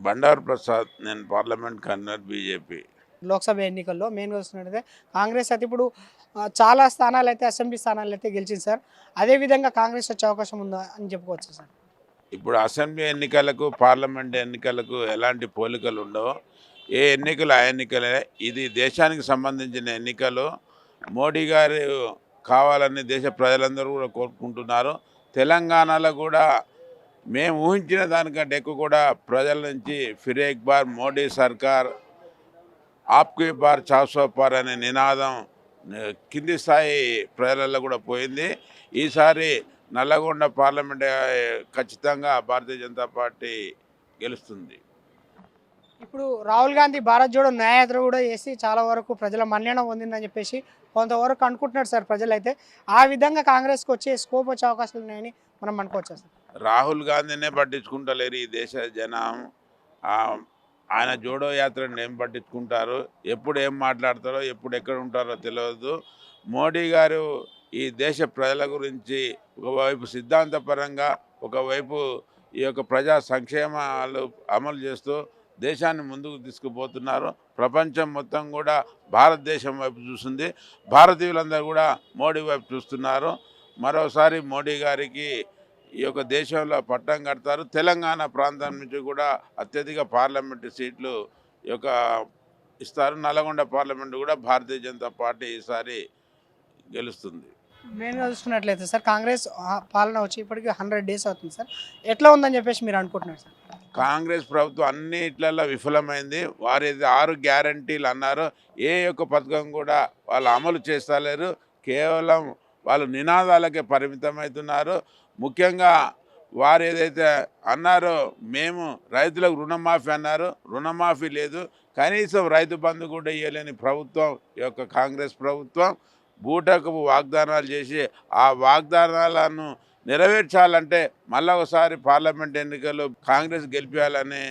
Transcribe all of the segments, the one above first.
బండారు ప్రసాద్, నేను parliament convener BJP. Lok Sabha ఎన్నికల్లో మెయిన్గా వస్తున్నట్టయితే కాంగ్రెస్ అయితే ఇప్పుడు చాలా స్థానాలు అయితే అసెంబ్లీ స్థానాలు అయితే గెలిచింది సార్. అదేవిధంగా కాంగ్రెస్ వచ్చే అవకాశం ఉందా అని చెప్పుకోవచ్చు సార్. ఇప్పుడు అసెంబ్లీ ఎన్నికలకు, పార్లమెంట్ ఎన్నికలకు ఎలాంటి పోలికలు ఉండవు. ఏ ఎన్నికలు ఆ ఎన్నికలే. ఇది దేశానికి సంబంధించిన ఎన్నికలు. మోడీ గారు కావాలని దేశ ప్రజలందరూ కూడా కోరుకుంటున్నారు. తెలంగాణలో కూడా మేము ఊహించిన దానికంటే ఎక్కువ కూడా ప్రజల నుంచి ఫిర్ ఏక్ బార్ మోడీ సర్కార్, ఆప్కి బార్ 400 పార్ అనే నినాదం కింది స్థాయి ప్రజలలో కూడా పోయింది. ఈసారి నల్లగొండ పార్లమెంట్ ఖచ్చితంగా భారతీయ జనతా పార్టీ గెలుస్తుంది. ఇప్పుడు రాహుల్ గాంధీ భారత్ జోడో న్యాయయాత్ర కూడా చేసి చాలా వరకు ప్రజల మన్నన పొందిందని చెప్పేసి కొంతవరకు అనుకుంటున్నారు సార్ ప్రజలు అయితే. ఆ విధంగా కాంగ్రెస్కి వచ్చే స్కోప్ వచ్చే అవకాశాలు ఉన్నాయని మనం అనుకోవచ్చు సార్. రాహుల్ గాంధీనే పట్టించుకుంటలేరు ఈ దేశ జనం. ఆ, ఆయన జోడో యాత్రను ఏం పట్టించుకుంటారు, ఎప్పుడు ఏం మాట్లాడతారో, ఎప్పుడు ఎక్కడ ఉంటారో తెలియదు. మోడీ గారు ఈ దేశ ప్రజల గురించి ఒకవైపు సిద్ధాంతపరంగా, ఒకవైపు ఈ యొక్క ప్రజా సంక్షేమాలు అమలు చేస్తూ దేశాన్ని ముందుకు తీసుకుపోతున్నారు. ప్రపంచం మొత్తం కూడా భారతదేశం వైపు చూస్తుంది. భారతీయులందరూ కూడా మోడీ వైపు చూస్తున్నారు. మరోసారి మోడీ గారికి ఈ యొక్క దేశంలో పట్టం కడతారు. తెలంగాణ ప్రాంతం నుంచి కూడా అత్యధిక పార్లమెంటు సీట్లు ఈ యొక్క ఇస్తారు. నల్గొండ పార్లమెంటు కూడా భారతీయ జనతా పార్టీ ఈసారి గెలుస్తుంది. మెయిన్గా చూసుకున్నట్లయితే సార్ కాంగ్రెస్ పాలన వచ్చి ఇప్పటికి 100 days అవుతుంది సార్. ఎట్లా ఉందని చెప్పేసి మీరు అనుకుంటున్నారు సార్? కాంగ్రెస్ ప్రభుత్వం అన్నిట్లలో విఫలమైంది. వారైతే 6 గ్యారంటీలు అన్నారో ఏ యొక్క పథకం కూడా వాళ్ళు అమలు చేస్తలేరు. కేవలం వాళ్ళు నినాదాలకే పరిమితమవుతున్నారు. ముఖ్యంగా వారు ఏదైతే అన్నారో, మేము రైతులకు రుణమాఫీ అన్నారు, రుణమాఫీ లేదు. కనీసం రైతు బంధు కూడా ఇవ్వలేని ప్రభుత్వం ఈ యొక్క కాంగ్రెస్ ప్రభుత్వం. బూటకు వాగ్దానాలు చేసి ఆ వాగ్దానాలను నెరవేర్చాలంటే మళ్ళీ ఒకసారి పార్లమెంట్ ఎన్నికల్లో కాంగ్రెస్ గెలిపించాలని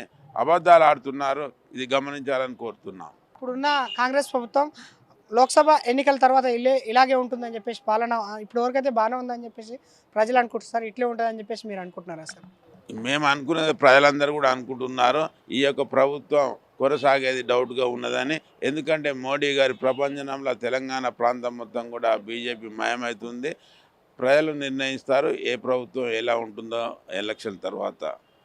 అబద్ధాలు ఆడుతున్నారు. ఇది గమనించాలని కోరుతున్నాం. ఇప్పుడున్న కాంగ్రెస్ ప్రభుత్వం లోక్సభ ఎన్నికల తర్వాత ఇలాగే ఉంటుందని చెప్పేసి పాలన ఇప్పటివరకైతే బాగానే ఉందని చెప్పేసి ప్రజలు అనుకుంటున్నారు సార్. ఇట్లే ఉంటుందని చెప్పేసి మీరు అనుకుంటున్నారా సార్? మేము అనుకునేది ప్రజలందరూ కూడా అనుకుంటున్నారు. ఈ యొక్క ప్రభుత్వం కొనసాగేది డౌట్గా ఉన్నదని. ఎందుకంటే మోడీ గారి ప్రపంచంలో తెలంగాణ ప్రాంతం మొత్తం కూడా బీజేపీ మయమవుతుంది. ప్రజలు నిర్ణయిస్తారు ఏ ప్రభుత్వం ఎలా ఉంటుందో ఎలక్షన్ తర్వాత.